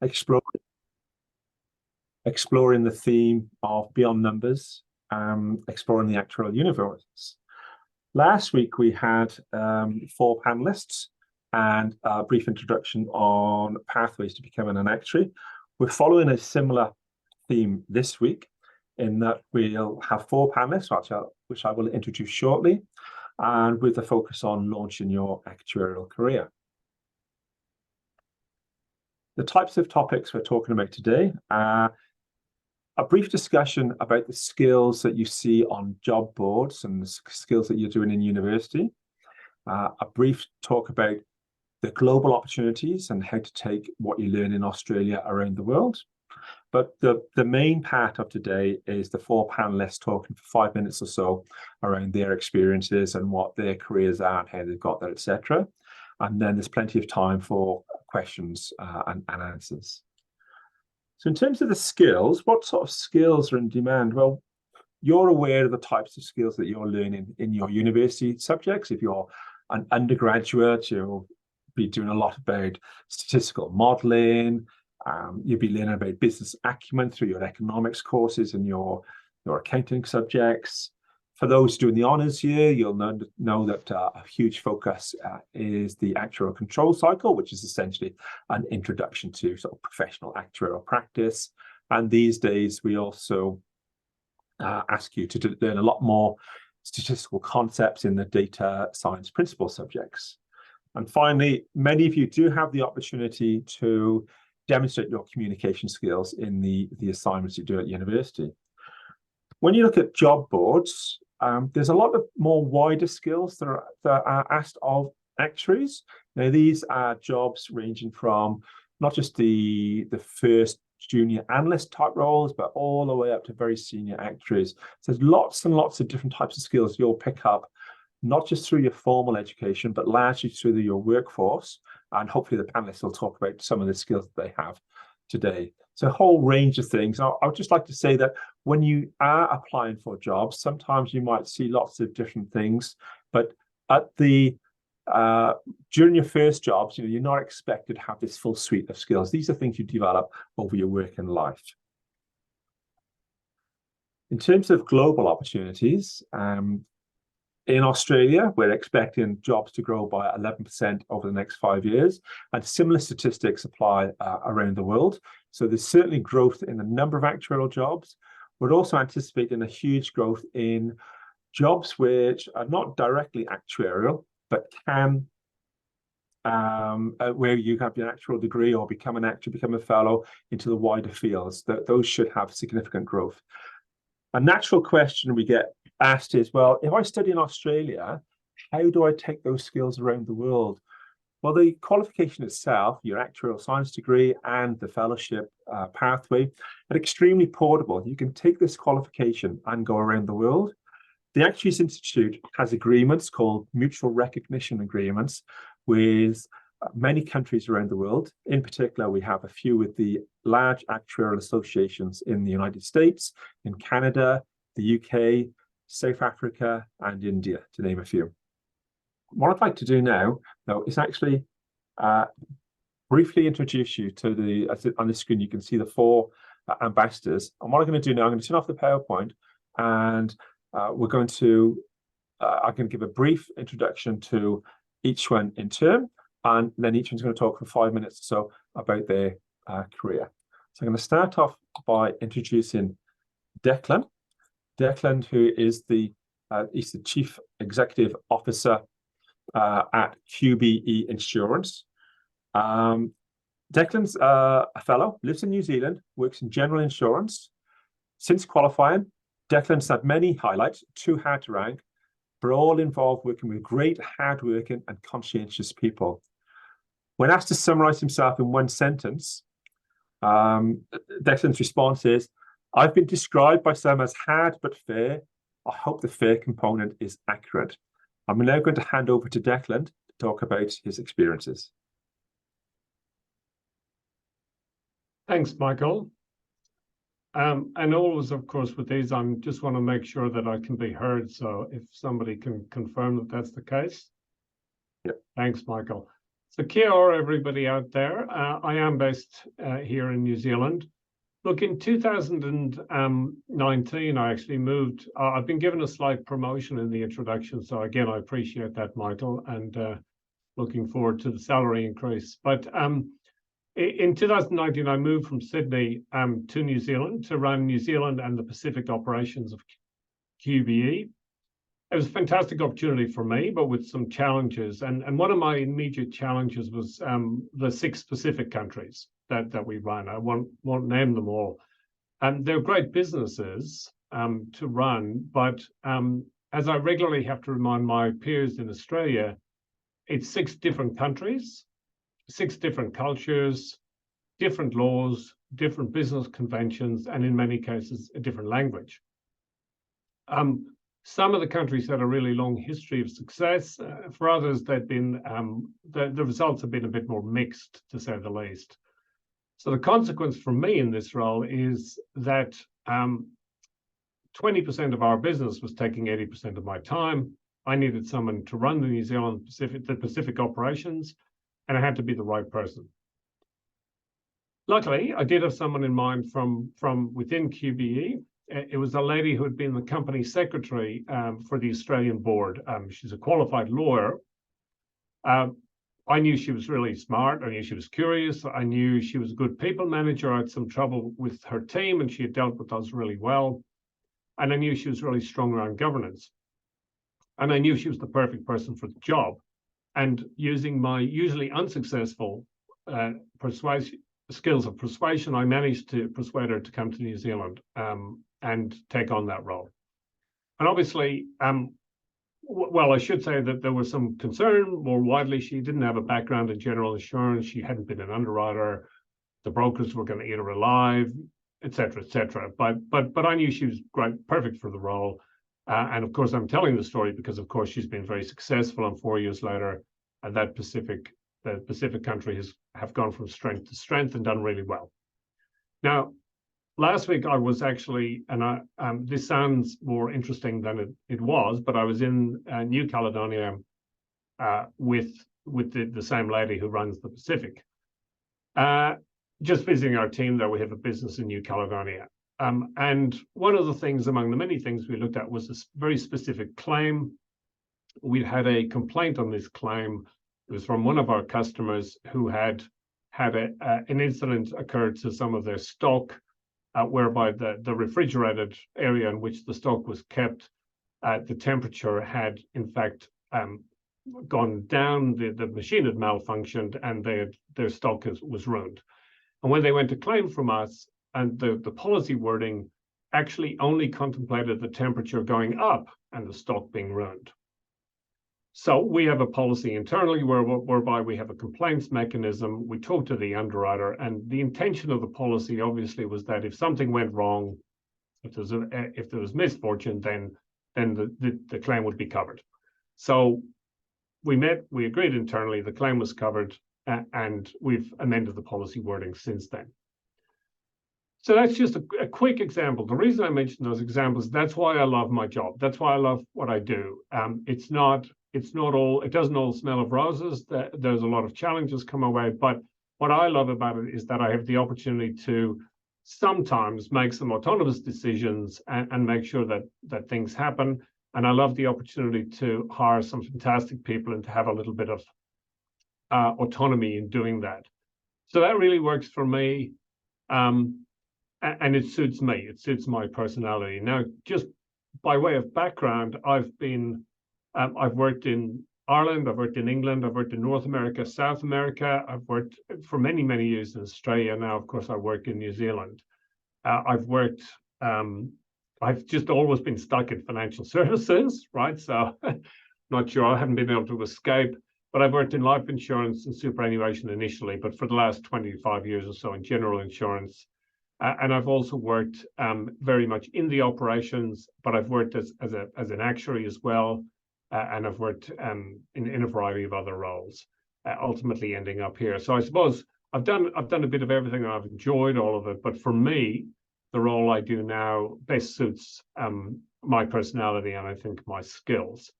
exploring the theme of beyond numbers, exploring the actuarial universe. Last week we had 4 panelists and a brief introduction on pathways to becoming an actuary. We're following a similar theme this week in that we'll have 4 panelists, which I will introduce shortly, and with a focus on launching your actuarial career. The types of topics we're talking about today are a brief discussion about the skills that you see on job boards and the skills that you're doing in university. A brief talk about the global opportunities and how to take what you learn in Australia around the world. But the main part of today is the 4 panelists talking for 5 minutes or so around their experiences and what their careers are and how they've got there, etc. And then there's plenty of time for questions and answers. So in terms of the skills, what sort of skills are in demand? Well, you're aware of the types of skills that you're learning in your university subjects. If you're an undergraduate, you'll be doing a lot about statistical modeling. You'll be learning about business acumen through your economics courses and your accounting subjects. For those doing the honours year, you'll know that a huge focus is the actuarial control cycle, which is essentially an introduction to sort of professional actuarial practice. And these days, we also ask you to learn a lot more statistical concepts in the data science principle subjects. And finally, many of you do have the opportunity to demonstrate your communication skills in the assignments you do at university. When you look at job boards, there's a lot of more wider skills that are asked of actuaries. Now, these are jobs ranging from not just the first junior analyst type roles, but all the way up to very senior actuaries. So there's lots and lots of different types of skills you'll pick up, not just through your formal education, but largely through your workforce. And hopefully the panelists will talk about some of the skills that they have today. So a whole range of things. I would just like to say that when you are applying for jobs, sometimes you might see lots of different things, but at during your first jobs, you're not expected to have this full suite of skills. These are things you develop over your working life. In terms of global opportunities, in Australia, we're expecting jobs to grow by 11% over the next 5 years, and similar statistics apply around the world. So there's certainly growth in the number of actuarial jobs. We're also anticipating a huge growth in jobs which are not directly actuarial, but can, where you have your actuarial degree or become an actuary, become a fellow into the wider fields. Those should have significant growth. A natural question we get asked is, well, if I study in Australia, how do I take those skills around the world? Well, the qualification itself, your actuarial science degree and the fellowship pathway, are extremely portable. You can take this qualification and go around the world. The Actuaries Institute has agreements called mutual recognition agreements with many countries around the world. In particular, we have a few with the large actuarial associations in the United States, in Canada, the UK, South Africa, and India, to name a few. What I'd like to do now, though, is actually briefly introduce you to on the screen, you can see the 4 ambassadors. And what I'm going to do now, I'm going to turn off the PowerPoint, and we're going to, I'm going to give a brief introduction to each one in turn, and then each one's going to talk for 5 minutes or so about their career. So I'm going to start off by introducing Declan. Declan, who is he's the Chief Executive Officer at QBE Insurance. Declan's a fellow, lives in New Zealand, works in general insurance. Since qualifying, Declan's had many highlights, 2 hard to rank, but all involved working with great, hardworking and conscientious people. When asked to summarize himself in 1 sentence, Declan's response is, I've been described by some as hard but fair. I hope the fair component is accurate. I'm now going to hand over to Declan to talk about his experiences. Thanks, Michael. And always, of course, with these, I just want to make sure that I can be heard. So if somebody can confirm that that's the case. Yep. Thanks, Michael. So kia ora, everybody out there. I am based here in New Zealand. Look, in 2019, I actually moved. I've been given a slight promotion in the introduction. So again, I appreciate that, Michael, and looking forward to the salary increase. But in 2019, I moved from Sydney to New Zealand to run New Zealand and the Pacific operations of QBE. It was a fantastic opportunity for me, but with some challenges. And one of my immediate challenges was the 6 specific countries that we run. I won't name them all. And they're great businesses to run, but as I regularly have to remind my peers in Australia, it's 6 different countries, 6 different cultures, different laws, different business conventions, and in many cases, a different language. Some of the countries had a really long history of success. For others, they'd been the results have been a bit more mixed, to say the least. So the consequence for me in this role is that 20% of our business was taking 80% of my time. I needed someone to run the New Zealand Pacific operations, and I had to be the right person. Luckily, I did have someone in mind from within QBE. It was a lady who had been the company secretary for the Australian board. She's a qualified lawyer. I knew she was really smart. I knew she was curious. I knew she was a good people manager. I had some trouble with her team, and she had dealt with us really well. And I knew she was really strong around governance. And I knew she was the perfect person for the job. And using my usually unsuccessful skills of persuasion, I managed to persuade her to come to New Zealand and take on that role. And obviously, well, I should say that there was some concern more widely. She didn't have a background in general insurance. She hadn't been an underwriter. The brokers were going to eat her alive, et cetera, et cetera. But I knew she was great, perfect for the role. And of course, I'm telling the story because, of course, she's been very successful. And 4 years later, the Pacific countries have gone from strength to strength and done really well. Now, last week I was actually, and this sounds more interesting than it was, but I was in New Caledonia with the same lady who runs the Pacific. Just visiting our team there. We have a business in New Caledonia. And one of the things among the many things we looked at was this very specific claim. We had a complaint on this claim. It was from one of our customers who had an incident occurred to some of their stock, whereby the refrigerated area in which the stock was kept, the temperature had in fact gone down. The machine had malfunctioned, and their stock was ruined. And when they went to claim from us, and the policy wording actually only contemplated the temperature going up and the stock being ruined. So we have a policy internally whereby we have a complaints mechanism. We talk to the underwriter, and the intention of the policy obviously was that if something went wrong, if there was misfortune, then the claim would be covered. So we agreed internally, the claim was covered, and we've amended the policy wording since then. So that's just a quick example. The reason I mentioned those examples, that's why I love my job. That's why I love what I do. It doesn't all smell of roses. There's a lot of challenges come our way. But what I love about it is that I have the opportunity to sometimes make some autonomous decisions and make sure that things happen. And I love the opportunity to hire some fantastic people and to have a little bit of autonomy in doing that. So that really works for me. And it suits me. It suits my personality. Now, just by way of background, I've worked in Ireland, I've worked in England, I've worked in North America, South America. I've worked for many, many years in Australia. Now, of course, I work in New Zealand. I've just always been stuck in financial services, right? So not sure, I haven't been able to escape, but I've worked in life insurance and superannuation initially, but for the last 25 years or so in general insurance. And I've also worked very much in the operations, but I've worked as an actuary as well, and I've worked in a variety of other roles, ultimately ending up here. So I suppose I've done a bit of everything, and I've enjoyed all of it. But for me, the role I do now best suits my personality and I think my skills.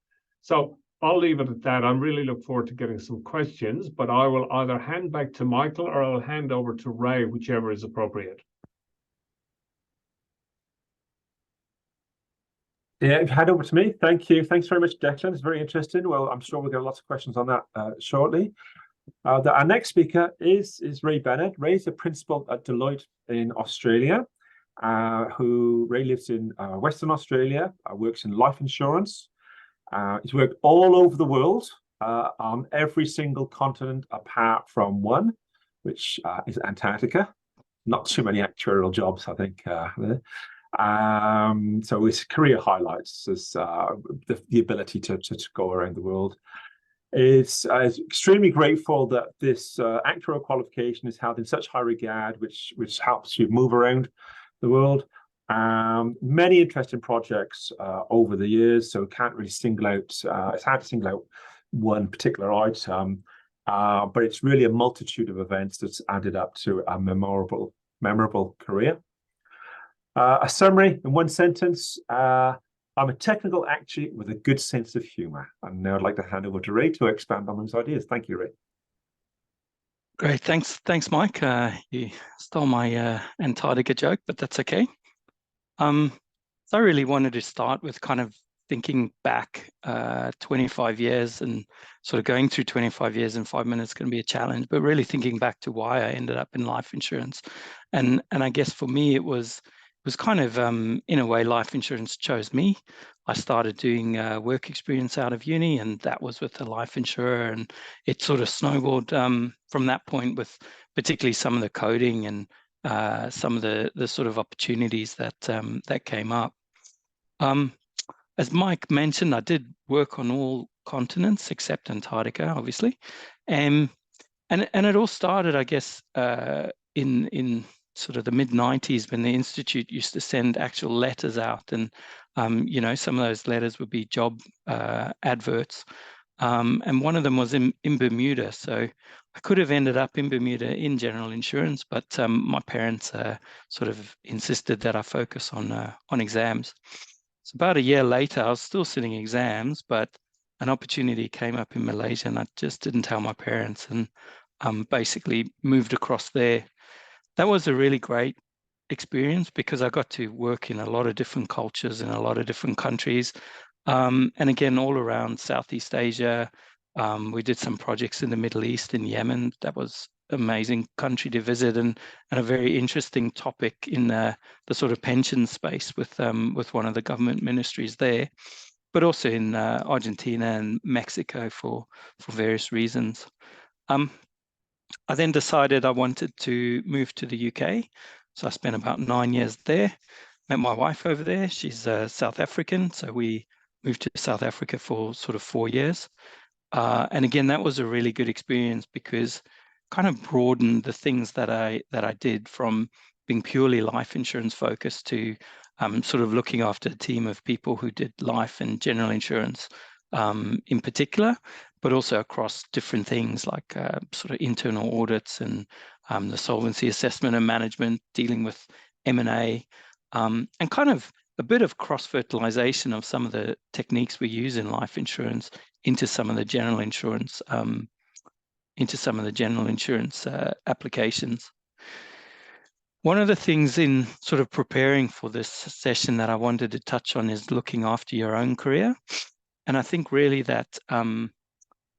So I'll leave it at that. I really look forward to getting some questions, but I will either hand back to Michael or I'll hand over to Ray, whichever is appropriate. Yeah, hand over to me. Thank you. Thanks very much, Declan. It's very interesting. Well, I'm sure we'll get lots of questions on that shortly. Our next speaker is Ray Bennett. Ray's a principal at Deloitte in Australia. Ray lives in Western Australia, works in life insurance. He's worked all over the world on every single continent apart from one, which is Antarctica. Not too many actuarial jobs, I think. So his career highlights is the ability to go around the world. It's extremely grateful that this actuarial qualification is held in such high regard, which helps you move around the world. Many interesting projects over the years, so can't really single out. It's hard to single out one particular item, but it's really a multitude of events that's added up to a memorable career. A summary in one sentence. I'm a technical actuary with a good sense of humor. And now I'd like to hand over to Ray to expand on those ideas. Thank you, Ray. Great, thanks, Mike. You stole my Antarctica joke, but that's okay. So I really wanted to start with kind of thinking back 25 years and sort of going through 25 years in 5 minutes is going to be a challenge, but really thinking back to why I ended up in life insurance. And I guess for me, it was kind of, in a way, life insurance chose me. I started doing work experience out of uni, and that was with a life insurer. And it sort of snowballed from that point, with particularly some of the coding and some of the sort of opportunities that came up. As Mike mentioned, I did work on all continents except Antarctica, obviously. And it all started, I guess, in sort of the mid-90s, when the Institute used to send actual letters out, and some of those letters would be job adverts, and one of them was in Bermuda. So I could have ended up in Bermuda in general insurance, but my parents sort of insisted that I focus on exams. So about a year later, I was still sitting exams, but an opportunity came up in Malaysia, and I just didn't tell my parents, and basically moved across there. That was a really great experience because I got to work in a lot of different cultures in a lot of different countries. And again, all around Southeast Asia. We did some projects in the Middle East, in Yemen. That was an amazing country to visit, and a very interesting topic in the sort of pension space with one of the government ministries there, but also in Argentina and Mexico for various reasons. I then decided I wanted to move to the UK. So I spent about 9 years there, met my wife over there. She's South African. So we moved to South Africa for sort of 4 years. And again, that was a really good experience because kind of broadened the things that I did, from being purely life insurance focused to sort of looking after a team of people who did life and general insurance in particular, but also across different things like sort of internal audits and the solvency assessment and management, dealing with M&A, and kind of a bit of cross-fertilization of some of the techniques we use in life insurance into some of the general insurance applications. One of the things in sort of preparing for this session that I wanted to touch on is looking after your own career. And I think really that kind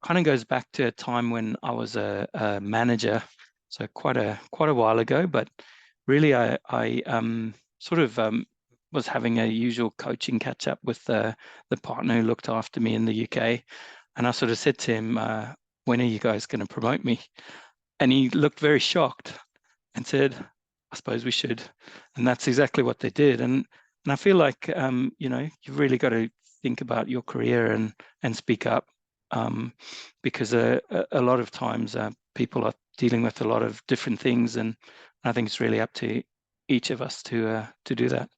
of goes back to a time when I was a manager, so quite a while ago. But really, I sort of was having a usual coaching catch up with the partner who looked after me in the UK, and I sort of said to him, "When are you guys going to promote me?" And he looked very shocked and said, "I suppose we should." And that's exactly what they did. And I feel like you've really got to think about your career and speak up, because a lot of times people are dealing with a lot of different things, and I think it's really up to each of us to do that.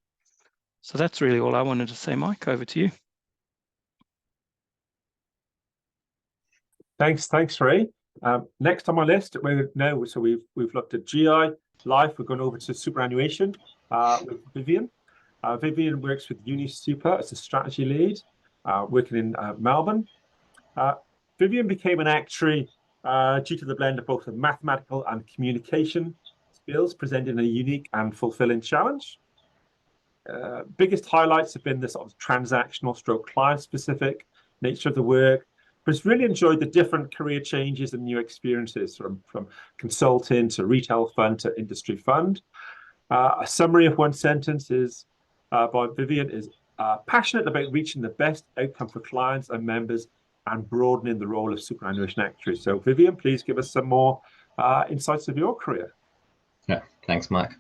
So that's really all I wanted to say. Mike, over to you. Thanks, Ray. Next on my list, we've looked at GI, life. We're going over to superannuation with Vivian. Vivian works with UniSuper as a strategy lead, working in Melbourne. Vivian became an actuary due to the blend of both the mathematical and communication skills, presenting a unique and fulfilling challenge. Biggest highlights have been the sort of transactional stroke client specific nature of the work, but it's really enjoyed the different career changes and new experiences from consulting to retail fund to industry fund. A summary of one sentence is by Vivian is passionate about reaching the best outcome for clients and members and broadening the role of superannuation actuaries. So Vivian, please give us some more insights of your career. Yeah, thanks, Mike.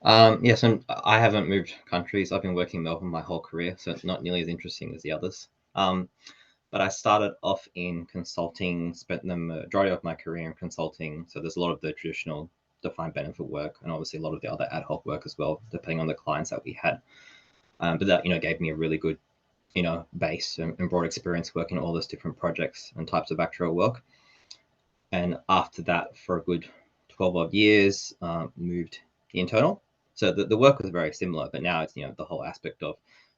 Yes, and I haven't moved countries. I've been working in Melbourne my whole career, so it's not nearly as interesting as the others. But I started off in consulting, spent the majority of my career in consulting. So there's a lot of the traditional defined benefit work and obviously a lot of the other ad hoc work as well, depending on the clients that we had. But that, gave me a really good, base and broad experience working on all those different projects and types of actuarial work. And after that, for a good 12 odd years, moved internal. So the work was very similar, but now it's, the whole aspect of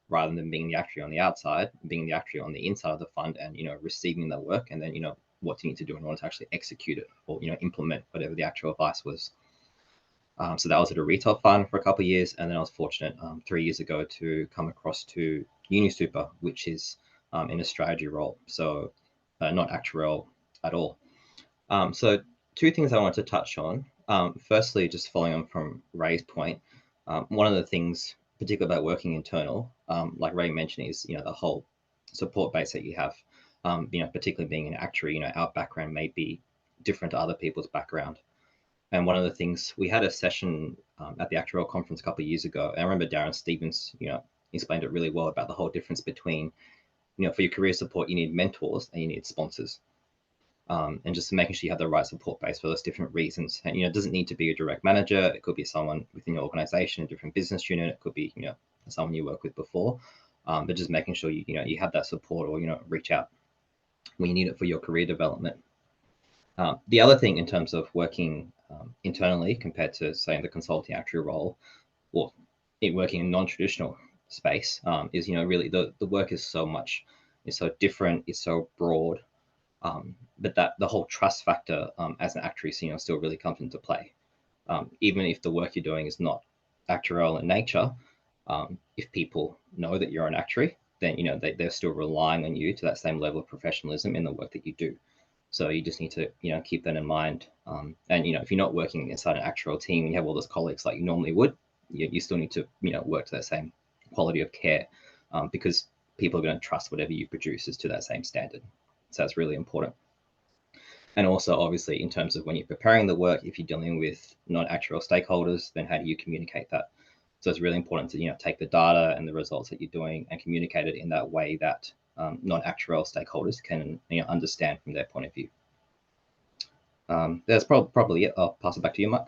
rather than being the actuary on the outside, being the actuary on the inside of the fund and, receiving the work and then, what you need to do in order to actually execute it or, implement whatever the actual advice was. So that was at a retail fund for a couple of years. And then I was fortunate 3 years ago to come across to UniSuper, which is in a strategy role. So not actuarial at all. So two things I wanted to touch on. Firstly, just following on from Ray's point, one of the things, particularly about working internal, like Ray mentioned, is the whole support base that you have. Particularly being an actuary, our background may be different to other people's background. And one of the things, we had a session at the actuarial conference a couple of years ago, and I remember Darren Stevens, explained it really well about the whole difference between, for your career support, you need mentors and you need sponsors. And just making sure you have the right support base for those different reasons. And, it doesn't need to be a direct manager. It could be someone within your organization, a different business unit. It could be, someone you worked with before. But just making sure you have that support or, reach out when you need it for your career development. The other thing in terms of working internally compared to, say, the consulting actuary role or working in non-traditional space is, really the work is so much, it's so different, it's so broad. But that the whole trust factor as an actuary, still really comes into play. Even if the work you're doing is not actuarial in nature, if people know that you're an actuary, then they're still relying on you to that same level of professionalism in the work that you do. So you just need to keep that in mind. And if you're not working inside an actuarial team and you have all those colleagues like you normally would, you still need to work to that same quality of care because people are going to trust whatever you produce is to that same standard. So that's really important. And also, obviously, in terms of when you're preparing the work, if you're dealing with non-actuarial stakeholders, then how do you communicate that? So it's really important to take the data and the results that you're doing and communicate it in that way that non-actuarial stakeholders can understand from their point of view. That's probably it. I'll pass it back to you, Mike.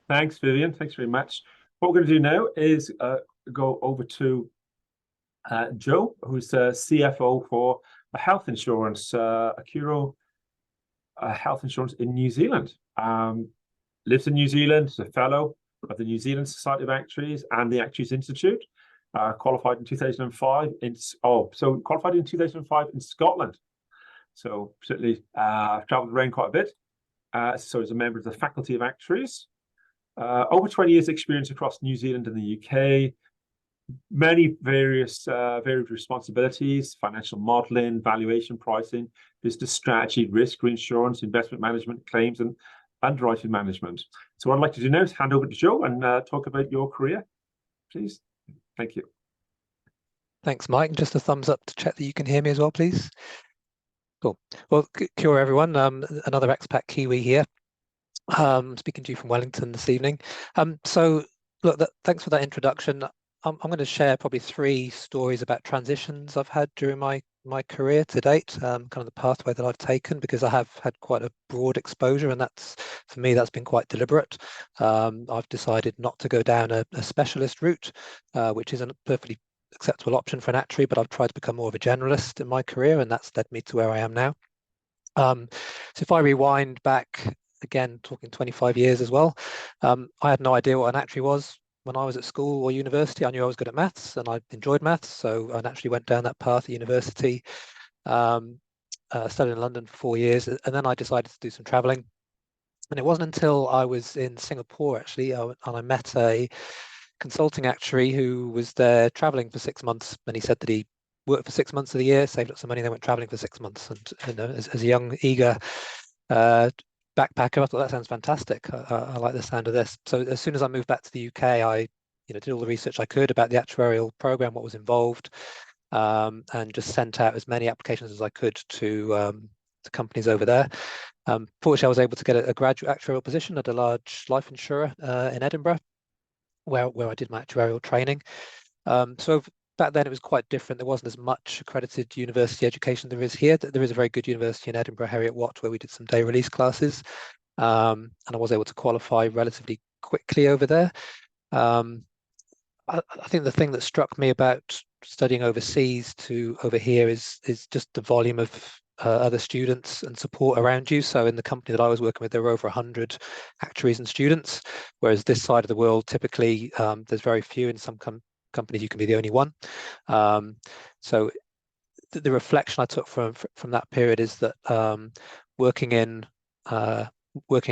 Thanks, Vivian. Thanks very much. What we're going to do now is go over to Joe, who's CFO for a health insurance, Accuro health insurance in New Zealand. Lives in New Zealand, is a fellow of the New Zealand Society of Actuaries and the Actuaries Institute. Qualified in 2005 qualified in 2005 in Scotland. So certainly travelled around quite a bit. So he's a member of the Faculty of Actuaries. Over 20 years experience across New Zealand and the UK. Many various varied responsibilities: financial modelling, valuation, pricing, business strategy, risk, reinsurance, investment management, claims, and underwriting management. So what I'd like to do now is hand over to Joe and talk about your career, please. Thank you. Thanks, Mike. Just a thumbs up to check that you can hear me as well, please. Cool. Well, kia ora, everyone. Another expat Kiwi here. Speaking to you from Wellington this evening. So, look, thanks for that introduction. I'm going to share probably 3 stories about transitions I've had during my career to date, kind of the pathway that I've taken, because I have had quite a broad exposure, and for me that's been quite deliberate. I've decided not to go down a specialist route, which is a perfectly acceptable option for an actuary, but I've tried to become more of a generalist in my career, and that's led me to where I am now. So if I rewind back, again, talking 25 years as well, I had no idea what an actuary was when I was at school or university, I knew I was good at maths and I enjoyed maths, so I naturally went down that path at university. Studied in London for 4 years, and then I decided to do some traveling. And it wasn't until I was in Singapore, actually, and I met a consulting actuary who was there traveling for 6 months, and he said that he worked for 6 months of the year, saved up some money, then went traveling for 6 months. And you know, as a young, eager backpacker, I thought that sounds fantastic. I like the sound of this. So as soon as I moved back to the UK, I did all the research I could about the actuarial program, what was involved, and just sent out as many applications as I could to companies over there. Fortunately, I was able to get a graduate actuarial position at a large life insurer in Edinburgh, where I did my actuarial training. So back then it was quite different. There wasn't as much accredited university education there is here. There is a very good university in Edinburgh, Heriot Watt, where we did some day release classes, and I was able to qualify relatively quickly over there. I think the thing that struck me about studying overseas to over here is just the volume of other students and support around you. So in the company that I was working with, there were over 100 actuaries and students, whereas this side of the world, typically there's very few. In some companies, you can be the only one. So the reflection I took from that period is that working in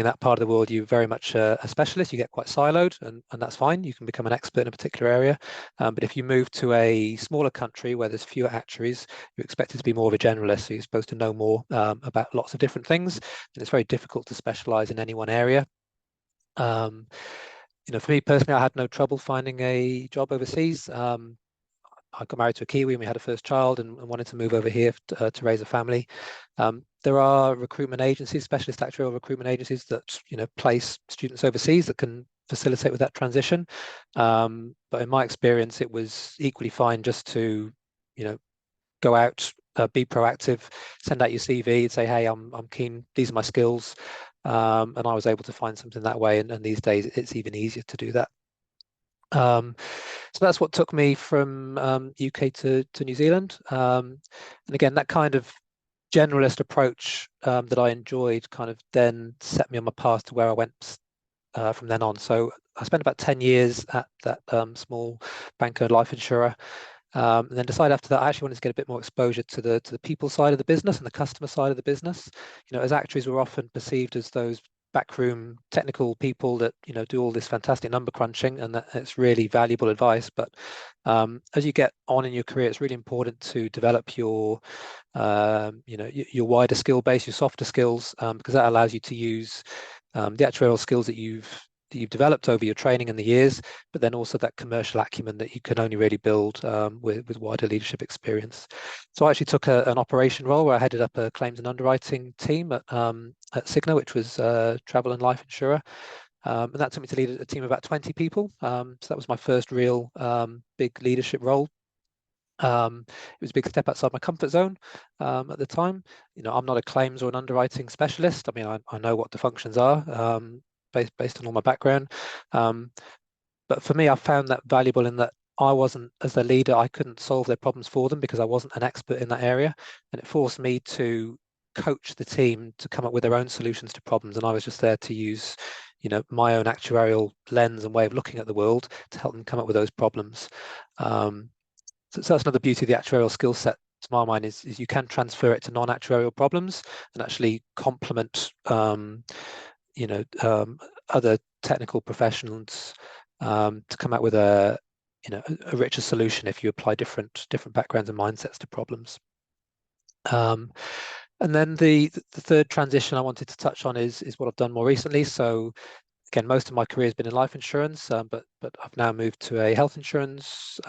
that part of the world, you're very much a specialist. You get quite siloed, and that's fine. You can become an expert in a particular area. But if you move to a smaller country where there's fewer actuaries, you're expected to be more of a generalist. So you're supposed to know more about lots of different things, and it's very difficult to specialize in any one area. For me personally, I had no trouble finding a job overseas. I got married to a Kiwi and we had a first child and wanted to move over here to raise a family. There are recruitment agencies, specialist actuarial recruitment agencies that place students overseas that can facilitate with that transition. But in my experience, it was equally fine just to go out, be proactive, send out your CV and say, hey, I'm keen, these are my skills. And I was able to find something that way. And these days, it's even easier to do that. So that's what took me from UK to New Zealand. And again, that kind of generalist approach that I enjoyed kind of then set me on my path to where I went from then on. So I spent about 10 years at that small banker life insurer. And then decided after that I actually wanted to get a bit more exposure to the people side of the business and the customer side of the business. As actuaries, we're often perceived as those backroom technical people that do all this fantastic number crunching, and that it's really valuable advice. But as you get on in your career, it's really important to develop your your wider skill base, your softer skills, because that allows you to use the actuarial skills that you've developed over your training in the years, but then also that commercial acumen that you can only really build with wider leadership experience. So I actually took an operation role where I headed up a claims and underwriting team at Cigna, which was travel and life insurer. And that took me to lead a team of about 20 people. So that was my first real big leadership role. It was a big step outside my comfort zone at the time. I'm not a claims or an underwriting specialist. I mean, I know what the functions are based on all my background. But for me, I found that valuable in that I wasn't, as their leader, I couldn't solve their problems for them because I wasn't an expert in that area. And it forced me to coach the team to come up with their own solutions to problems. And I was just there to use, my own actuarial lens and way of looking at the world to help them come up with those problems. So that's another beauty of the actuarial skill set, to my mind, is you can transfer it to non-actuarial problems and actually complement other technical professionals to come out with a richer solution if you apply different backgrounds and mindsets to problems. And then the third transition I wanted to touch on is what I've done more recently. So again, most of my career has been in life insurance, but I've now moved to a health insurance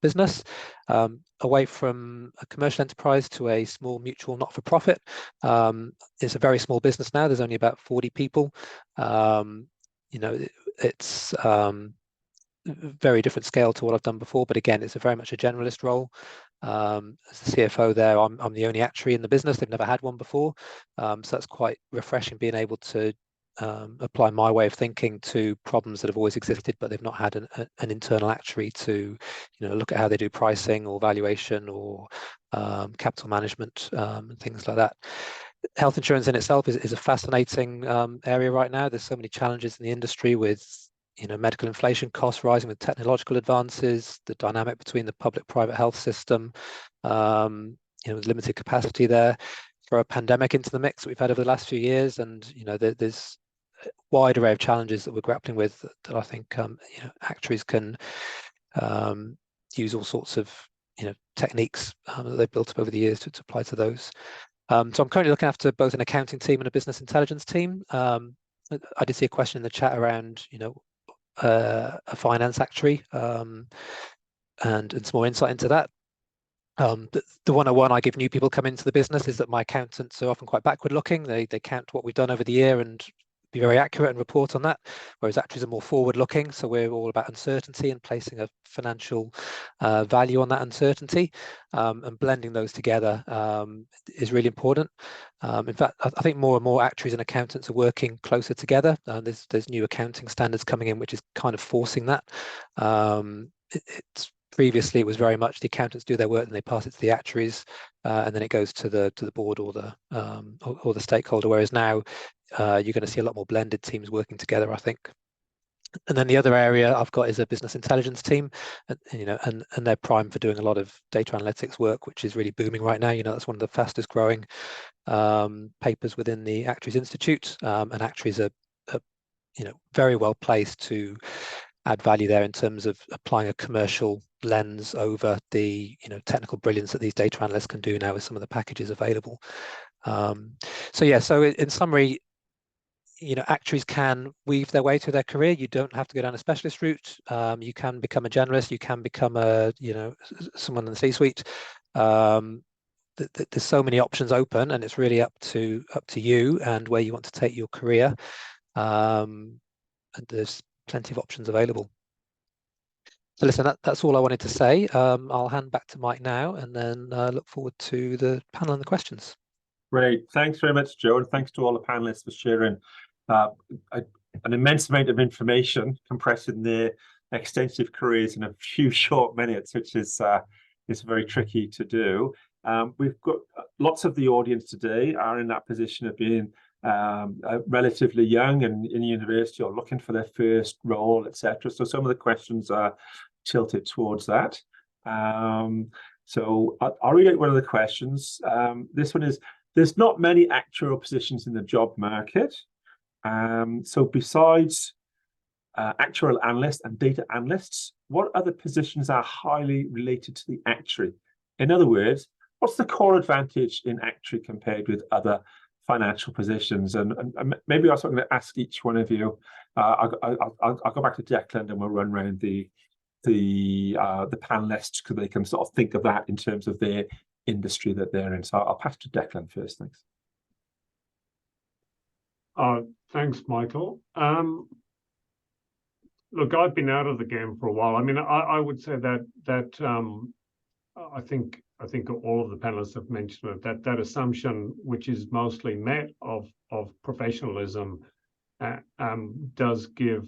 business, away from a commercial enterprise to a small mutual not-for-profit. It's a very small business now. There's only about 40 people. It's very different scale to what I've done before, but again, it's very much a generalist role. As the CFO there, I'm the only actuary in the business. They've never had one before, so that's quite refreshing, being able to apply my way of thinking to problems that have always existed, but they've not had an internal actuary to look at how they do pricing or valuation or capital management and things like that. Health insurance in itself is a fascinating area right now. There's so many challenges in the industry with medical inflation costs rising with technological advances, the dynamic between the public-private health system, with limited capacity there. Throw a pandemic into the mix that we've had over the last few years, and there's a wide array of challenges that we're grappling with that I think actuaries can use all sorts of techniques that they've built up over the years to apply to those. So I'm currently looking after both an accounting team and a business intelligence team. I did see a question in the chat around a finance actuary and some more insight into that. The 101 I give new people come into the business is that my accountants are often quite backward looking. They count what we've done over the year and be very accurate and report on that, whereas actuaries are more forward looking. So we're all about uncertainty and placing a financial value on that uncertainty, and blending those together is really important. In fact, I think more and more actuaries and accountants are working closer together. There's new accounting standards coming in, which is kind of forcing that. Previously, it was very much the accountants do their work and they pass it to the actuaries, and then it goes to the board or the stakeholder. Whereas now, you're going to see a lot more blended teams working together, I think. And then the other area I've got is a business intelligence team, and they're primed for doing a lot of data analytics work, which is really booming right now. That's one of the fastest growing papers within the Actuaries Institute, and actuaries are very well placed to add value there in terms of applying a commercial lens over the technical brilliance that these data analysts can do now with some of the packages available. So in summary, actuaries can weave their way through their career. You don't have to go down a specialist route. You can become a generalist. You can become someone in the C-suite. There's so many options open, and it's really up to you and where you want to take your career. And there's plenty of options available. So listen, that's all I wanted to say. I'll hand back to Mike now, and then look forward to the panel and the questions. Great. Thanks very much, Joe, and thanks to all the panelists for sharing an immense amount of information compressed in their extensive careers in a few short minutes, which is very tricky to do. We've got lots of the audience today are in that position of being relatively young and in university or looking for their first role, etc. So some of the questions are tilted towards that. So I'll read out one of the questions. This one is, there's not many actuarial positions in the job market. So besides actuarial analysts and data analysts, what other positions are highly related to the actuary? In other words, what's the core advantage in actuary compared with other financial positions? And maybe also I'm going to ask each one of you. I'll go back to Declan, and we'll run around the panelists, because they can sort of think of that in terms of their industry that they're in. So I'll pass to Declan first. Thanks. Thanks, Michael. Look, I've been out of the game for a while. I mean, I would say that I think all of the panelists have mentioned it, that assumption, which is mostly met of professionalism, does give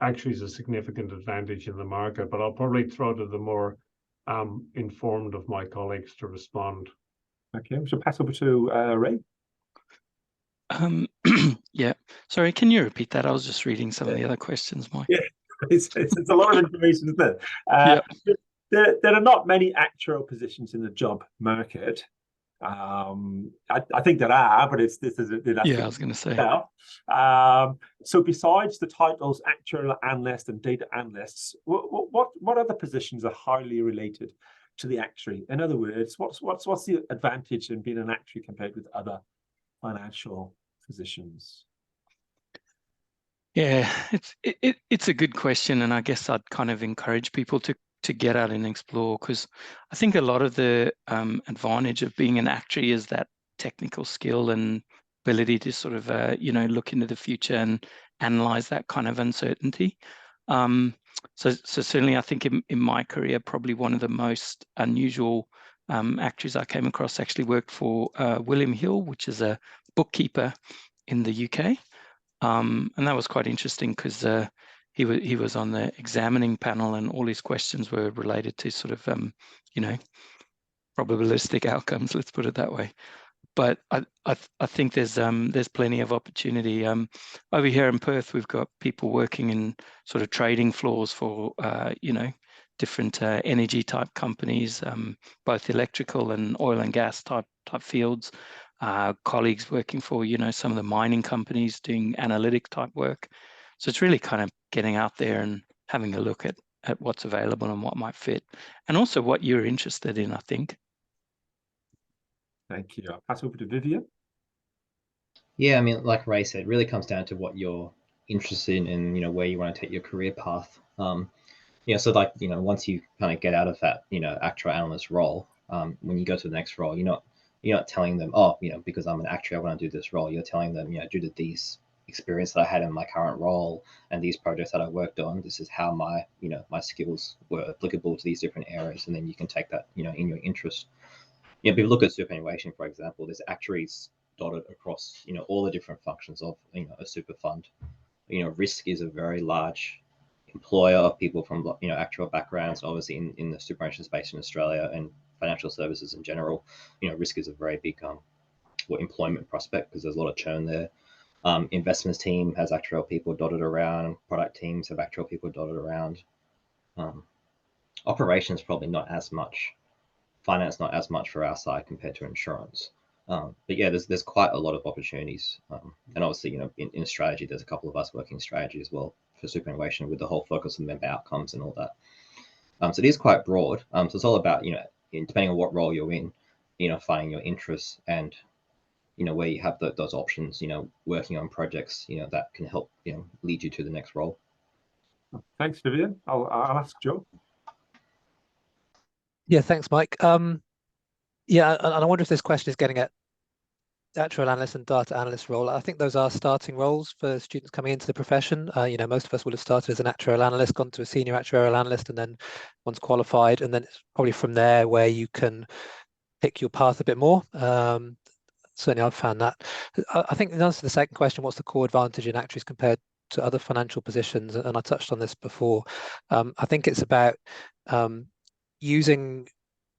actuaries a significant advantage in the market. But I'll probably throw to the more informed of my colleagues to respond. Okay, so pass over to Ray. Yeah, sorry, can you repeat that? I was just reading some of the other questions, Mike. Yeah, it's a lot of information, isn't it? Yeah. There are not many actuarial positions in the job market. I think there are, but this is I was going to say. So besides the titles actuarial analyst and data analysts, what other positions are highly related to the actuary? In other words, what's the advantage in being an actuary compared with other financial positions? Yeah, it's a good question, and I guess I'd kind of encourage people to get out and explore, because I think a lot of the advantage of being an actuary is that technical skill and ability to sort of look into the future and analyze that kind of uncertainty. So certainly, I think in my career, probably one of the most unusual actuaries I came across actually worked for William Hill, which is a bookkeeper in the UK, and that was quite interesting because he was on the examining panel, and all his questions were related to sort of probabilistic outcomes. Let's put it that way. but I think there's plenty of opportunity. Over here in Perth, we've got people working in sort of trading floors for different energy type companies, both electrical and oil and gas type fields. Colleagues working for some of the mining companies doing analytic type work. So it's really kind of getting out there and having a look at what's available and what might fit, and also what you're interested in, I think. Thank you. I'll pass over to Vivian. Yeah, I mean, like Ray said, it really comes down to what you're interested in and, where you want to take your career path. So like, once you kind of get out of that, actuarial analyst role, when you go to the next role, you're not telling them, oh, because I'm an actuary, I want to do this role. You're telling them, due to these experience that I had in my current role and these projects that I worked on, this is how my, my skills were applicable to these different areas. And then you can take that, in your interest. People look at superannuation, for example, there's actuaries dotted across, all the different functions of, a super fund. Risk is a very large employer of people from, actual backgrounds, obviously in the superannuation space in Australia and financial services in general. Risk is a very big employment prospect because there's a lot of churn there. Investments team has actuarial people dotted around. Product teams have actuarial people dotted around. Operations probably not as much. Finance not as much for our side compared to insurance. But yeah, there's quite a lot of opportunities. And obviously, in strategy, there's a couple of us working strategy as well for superannuation with the whole focus on member outcomes and all that. So it is quite broad. So it's all about, depending on what role you're in, finding your interests and, where you have those options, working on projects, that can help, lead you to the next role. Thanks, Vivian. I'll ask Joe. Yeah, thanks, Mike. Yeah, and I wonder if this question is getting at actuarial analyst and data analyst role. I think those are starting roles for students coming into the profession. Most of us will have started as an actuarial analyst, gone to a senior actuarial analyst, and then once qualified, and then it's probably from there where you can pick your path a bit more. Certainly, I've found that. I think in answer to the second question, what's the core advantage in actuaries compared to other financial positions? And I touched on this before. I think it's about using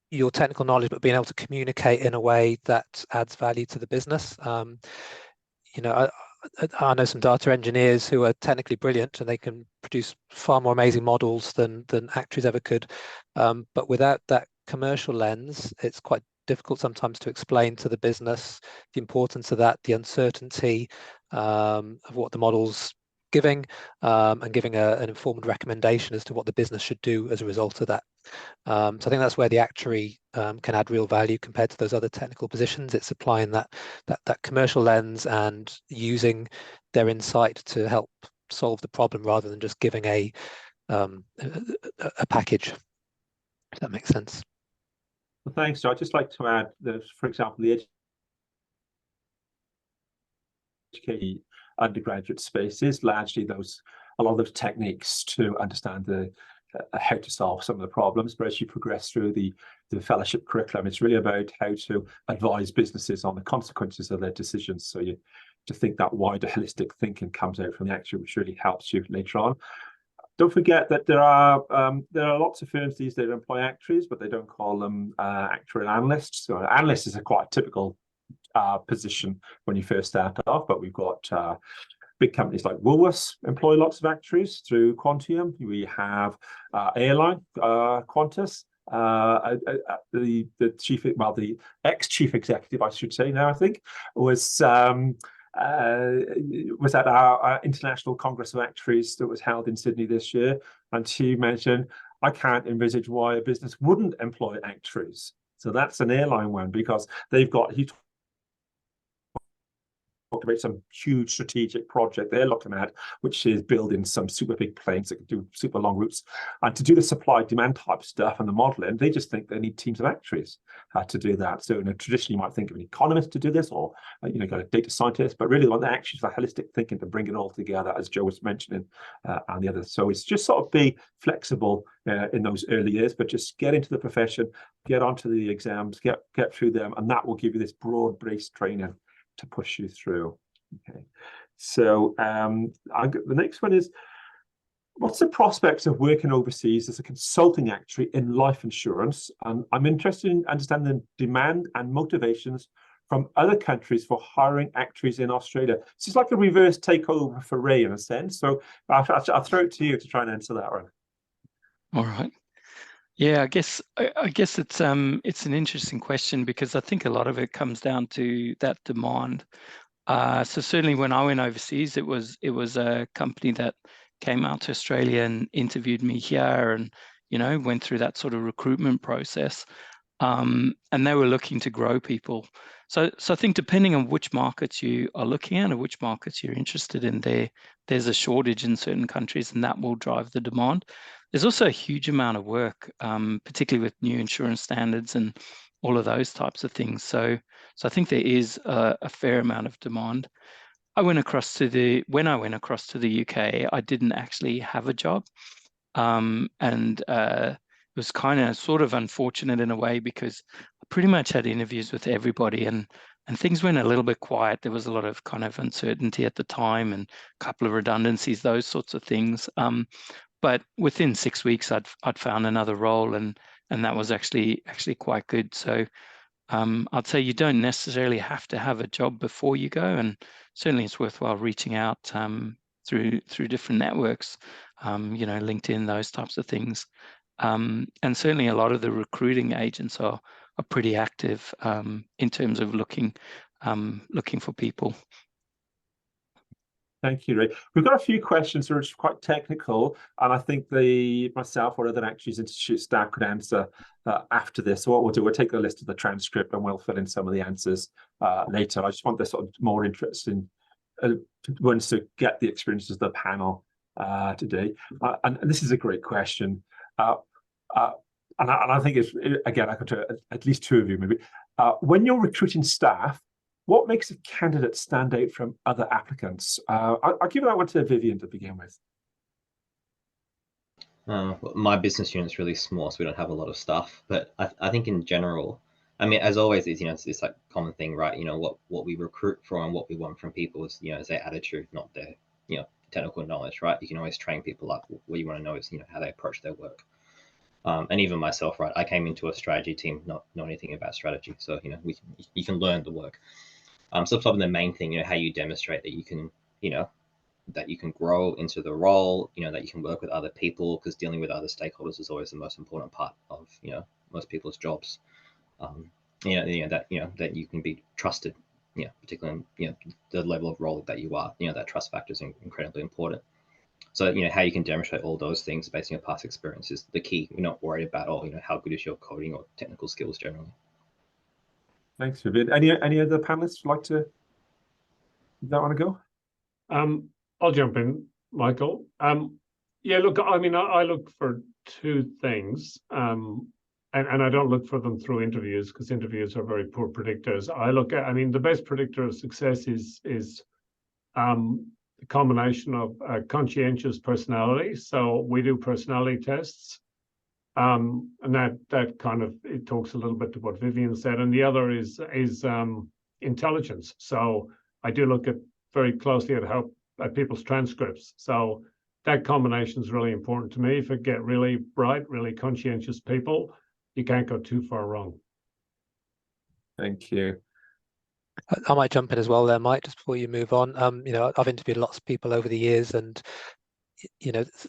your technical knowledge, but being able to communicate in a way that adds value to the business. I know some data engineers who are technically brilliant and they can produce far more amazing models than actuaries ever could. But without that commercial lens, it's quite difficult sometimes to explain to the business the importance of that, the uncertainty of what the model's giving, and giving an informed recommendation as to what the business should do as a result of that. So I think that's where the actuary can add real value compared to those other technical positions. It's applying that commercial lens and using their insight to help solve the problem rather than just giving a package, if that makes sense. Well, thanks. So I'd just like to add that, for example, the education undergraduate space is largely a lot of those techniques to understand how to solve some of the problems. But as you progress through the fellowship curriculum, it's really about how to advise businesses on the consequences of their decisions. So you to think that wider holistic thinking comes out from the actuary, which really helps you later on. Don't forget that there are lots of firms these days that employ actuaries, but they don't call them actuarial analysts. So analyst is a quite typical position when you first start off, but we've got big companies like Woolworths employ lots of actuaries through Quantium. We have airline Qantas. The ex-chief executive, I should say now, I think, was at our International Congress of Actuaries that was held in Sydney this year, and she mentioned, I can't envisage why a business wouldn't employ actuaries. So that's an airline one, because they've got, he talked about some huge strategic project they're looking at, which is building some super big planes that can do super long routes. And to do the supply demand type stuff and the modeling, they just think they need teams of actuaries to do that. So traditionally you might think of an economist to do this, or got a data scientist, but really what the actuaries for holistic thinking to bring it all together, as Joe was mentioning, and the others. So it's just sort of be flexible in those early years, but just get into the profession, get onto the exams, get through them, and that will give you this broad-based training to push you through. Okay, so the next one is, what's the prospects of working overseas as a consulting actuary in life insurance? And I'm interested in understanding the demand and motivations from other countries for hiring actuaries in Australia? This is like a reverse takeover for Ray in a sense. So I'll throw it to you to try and answer that one. All right. Yeah, I guess it's an interesting question, because I think a lot of it comes down to that demand. So certainly when I went overseas, it was a company that came out to Australia and interviewed me here, and went through that sort of recruitment process. And they were looking to grow people. So I think depending on which markets you are looking at or which markets you're interested in, there's a shortage in certain countries, and that will drive the demand. There's also a huge amount of work, particularly with new insurance standards and all of those types of things. So I think there is a fair amount of demand. When I went across to the UK, I didn't actually have a job, and it was kind of sort of unfortunate in a way, because I pretty much had interviews with everybody, and things went a little bit quiet. There was a lot of kind of uncertainty at the time, and a couple of redundancies, those sorts of things. But within 6 weeks, I'd found another role, and that was actually quite good. So I'd say you don't necessarily have to have a job before you go, and certainly it's worthwhile reaching out through different networks, LinkedIn, those types of things. And certainly a lot of the recruiting agents are pretty active in terms of looking for people. Thank you, Ray. We've got a few questions that are quite technical, and I think myself or other Actuaries Institute staff could answer after this. So what we'll do, we'll take a list of the transcript and we'll fill in some of the answers later. I just want the sort of more interesting ones to get the experiences of the panel today. And this is a great question. And I think it's, again, I could tell at least two of you maybe. When you're recruiting staff, what makes a candidate stand out from other applicants? I'll give that one to Vivian to begin with. My business unit's really small, so we don't have a lot of staff. But I think in general, I mean, as always, it's this like common thing, right? What we recruit for and what we want from people is, is their attitude, not their, technical knowledge, right? You can always train people up. What you want to know is, how they approach their work. And even myself, right? I came into a strategy team, not know anything about strategy. So, you can learn the work. So probably the main thing, how you demonstrate that you can, that you can grow into the role, that you can work with other people, because dealing with other stakeholders is always the most important part of, most people's jobs. That you can be trusted, particularly in, the level of role that you are, that trust factor is incredibly important. So, how you can demonstrate all those things based on your past experience is the key. We're not worried about, how good is your coding or technical skills generally. Thanks, Vivian. Any other panelists would like to want to go? I'll jump in, Michael. Yeah, look, I mean, I look for two things, and I don't look for them through interviews, because interviews are very poor predictors. I mean, the best predictor of success is a combination of conscientious personality. So we do personality tests. And that kind of, it talks a little bit to what Vivian said, and the other is intelligence. So I do look very closely at people's transcripts. So that combination is really important to me. If you get really bright, really conscientious people, you can't go too far wrong. Thank you. I might jump in as well there, Mike, just before you move on. I've interviewed lots of people over the years, and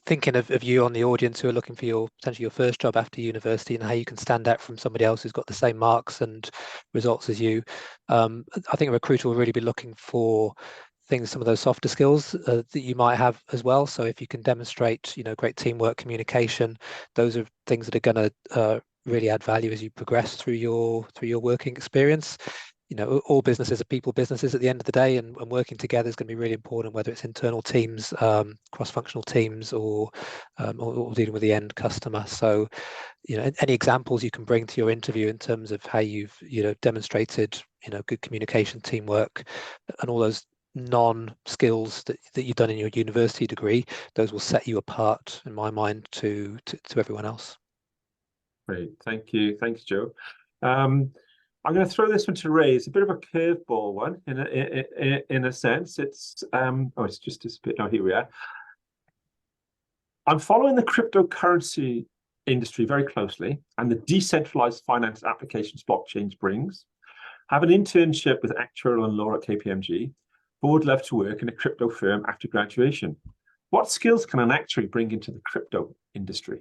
thinking of you on the audience who are looking for potentially your first job after university, and how you can stand out from somebody else who's got the same marks and results as you. I think a recruiter will really be looking for some of those softer skills that you might have as well. So if you can demonstrate, great teamwork, communication, those are things that are going to really add value as you progress through your working experience. All businesses are people businesses at the end of the day, and working together is going to be really important, whether it's internal teams, cross-functional teams, or dealing with the end customer. So, any examples you can bring to your interview in terms of how you've, demonstrated, good communication, teamwork, and all those non-skills that you've done in your university degree, those will set you apart, in my mind, to everyone else. Great, thank you. Thanks, Joe. I'm going to throw this one to Ray. It's a bit of a curveball one in a sense. It's it's just disappeared. Oh, here we are. I'm following the cryptocurrency industry very closely, and the decentralized finance applications blockchains brings. Have an internship with actuarial and law at KPMG, but would love to work in a crypto firm after graduation. What skills can an actuary bring into the crypto industry?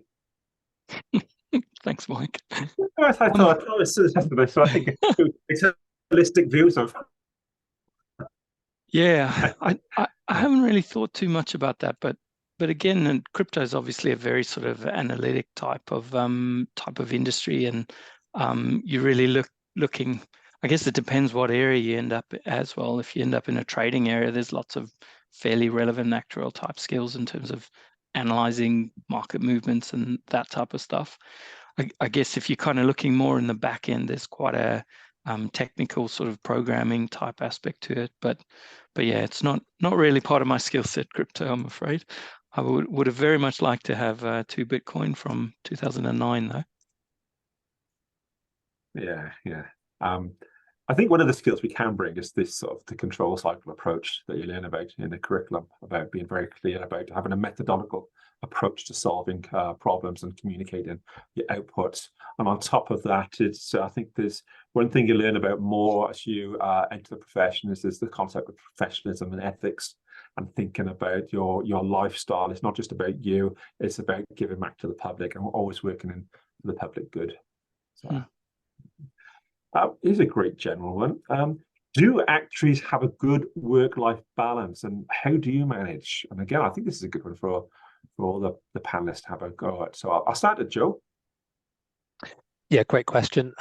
Thanks, Mike. I thought it was so I think it's holistic views of. Yeah, I haven't really thought too much about that, but again, and crypto is obviously a very sort of analytic type of industry, and you're really looking. I guess it depends what area you end up as well. If you end up in a trading area, there's lots of fairly relevant actuarial type skills in terms of analyzing market movements and that type of stuff. I guess if you're kind of looking more in the back end, there's quite a technical sort of programming type aspect to it. But yeah, it's not really part of my skill set, crypto, I'm afraid. I would have very much liked to have 2 Bitcoin from 2009 though. Yeah. I think one of the skills we can bring is this sort of the control cycle approach that you learn about in the curriculum, about being very clear about having a methodological approach to solving problems and communicating your outputs. And on top of that, it's I think there's one thing you learn about more as you enter the profession is the concept of professionalism and ethics and thinking about your lifestyle. It's not just about you, it's about giving back to the public and always working in the public good. So. Here's a great general one. Do actuaries have a good work-life balance, and how do you manage? And again, I think this is a good one for all the panelists to have a go at. So I'll start at Joe. Yeah, great question.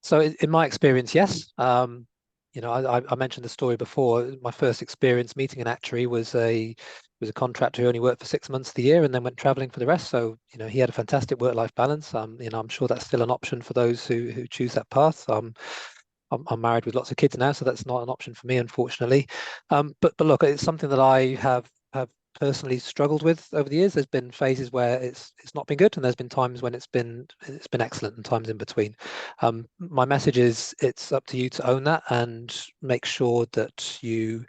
So in my experience, yes. You know, I mentioned the story before. My first experience meeting an actuary was a contractor who only worked for 6 months of the year and then went traveling for the rest. So, you know, he had a fantastic work-life balance. You know, I'm sure that's still an option for those who choose that path. I'm married with lots of kids now, so that's not an option for me, unfortunately. But look, it's something that I have personally struggled with over the years. There's been phases where it's not been good, and there's been times when it's been excellent, and times in between. My message is it's up to you to own that and make sure that you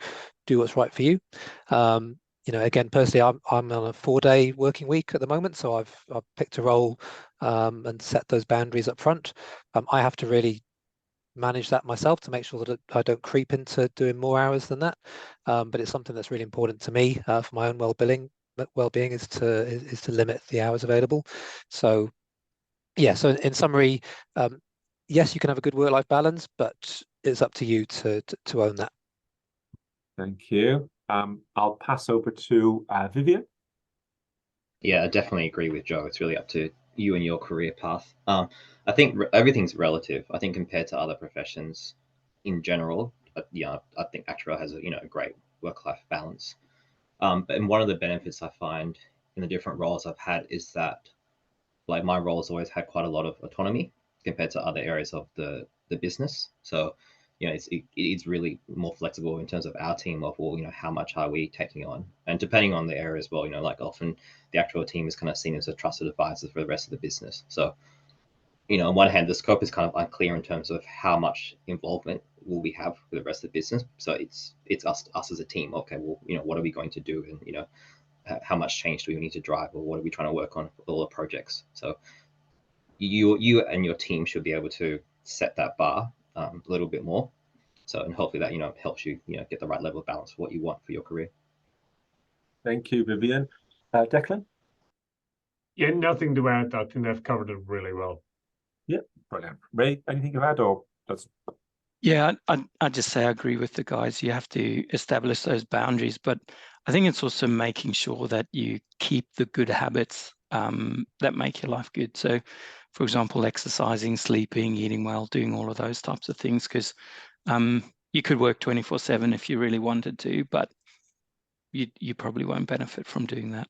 do what's right for you. You know, again, personally, I'm on a 4-day working week at the moment, so I've picked a role and set those boundaries up front. I have to really manage that myself to make sure that I don't creep into doing more hours than that. But it's something that's really important to me for my own well-being is to limit the hours available. So yeah, so in summary, yes, you can have a good work-life balance, but it's up to you to own that. Thank you. I'll pass over to Vivian. Yeah, I definitely agree with Joe. It's really up to you and your career path. I think everything's relative. I think compared to other professions in general, I think actuarial has a great work-life balance. And one of the benefits I find in the different roles I've had is that, like, my role has always had quite a lot of autonomy compared to other areas of the business. So, it's really more flexible in terms of our team of, well, how much are we taking on? And depending on the area as well, like often the actual team is kind of seen as a trusted advisor for the rest of the business. So, on one hand, the scope is kind of unclear in terms of how much involvement will we have with the rest of the business. So it's us as a team. Okay, well, what are we going to do? And, how much change do we need to drive, or what are we trying to work on with all the projects? So you and your team should be able to set that bar a little bit more. So, and hopefully that, helps you, get the right level of balance for what you want for your career. Thank you, Vivian. Declan? Yeah, nothing to add. I think they've covered it really well. Yeah, brilliant. Ray, anything to add, or that's... Yeah, I'd just say I agree with the guys. You have to establish those boundaries, but I think it's also making sure that you keep the good habits that make your life good. So, for example, exercising, sleeping, eating well, doing all of those types of things, because you could work 24/7 if you really wanted to, but you probably won't benefit from doing that.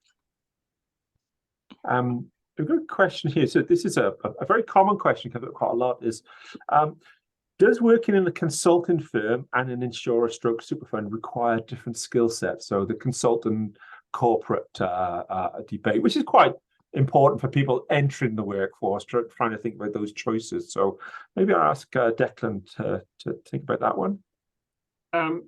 A good question here. So this is a very common question, comes up quite a lot, is does working in a consulting firm and an insurer stroke super fund require different skill sets? So the consultant corporate debate, which is quite important for people entering the workforce, trying to think about those choices. So maybe I'll ask Declan to think about that one.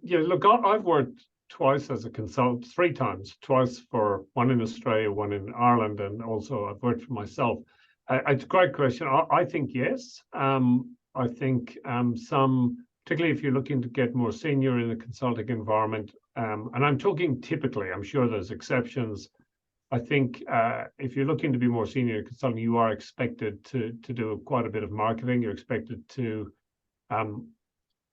Yeah, look, I've worked twice as a consultant, 3 times, twice for one in Australia, one in Ireland, and also I've worked for myself. It's a great question. I think yes. I think some, particularly if you're looking to get more senior in the consulting environment, and I'm talking typically, I'm sure there's exceptions. I think if you're looking to be more senior in consulting, you are expected to do quite a bit of marketing. You're expected to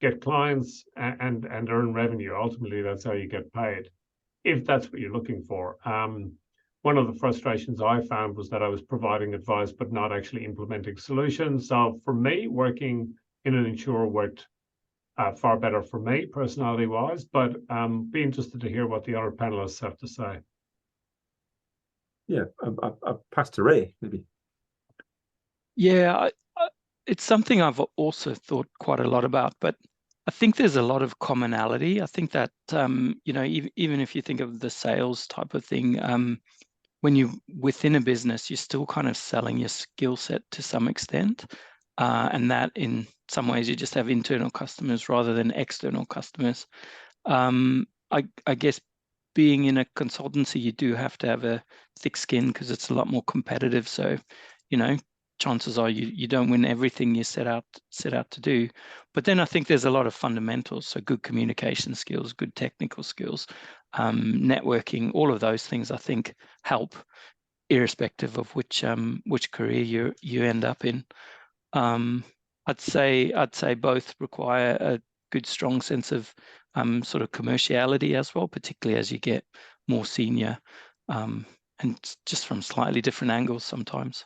get clients and earn revenue. Ultimately, that's how you get paid, if that's what you're looking for. One of the frustrations I found was that I was providing advice but not actually implementing solutions. So for me, working in an insurer worked far better for me, personality-wise, but be interested to hear what the other panelists have to say. Yeah, I'll pass to Ray, maybe. Yeah, it's something I've also thought quite a lot about, but I think there's a lot of commonality. I think that, you know, even if you think of the sales type of thing, when you're within a business, you're still kind of selling your skill set to some extent. And that in some ways you just have internal customers rather than external customers. I guess being in a consultancy, you do have to have a thick skin because it's a lot more competitive. So, you know, chances are you don't win everything you set out to do. But then I think there's a lot of fundamentals. So good communication skills, good technical skills, networking, all of those things I think help, irrespective of which career you end up in. I'd say both require a good, strong sense of sort of commerciality as well, particularly as you get more senior, and just from slightly different angles sometimes.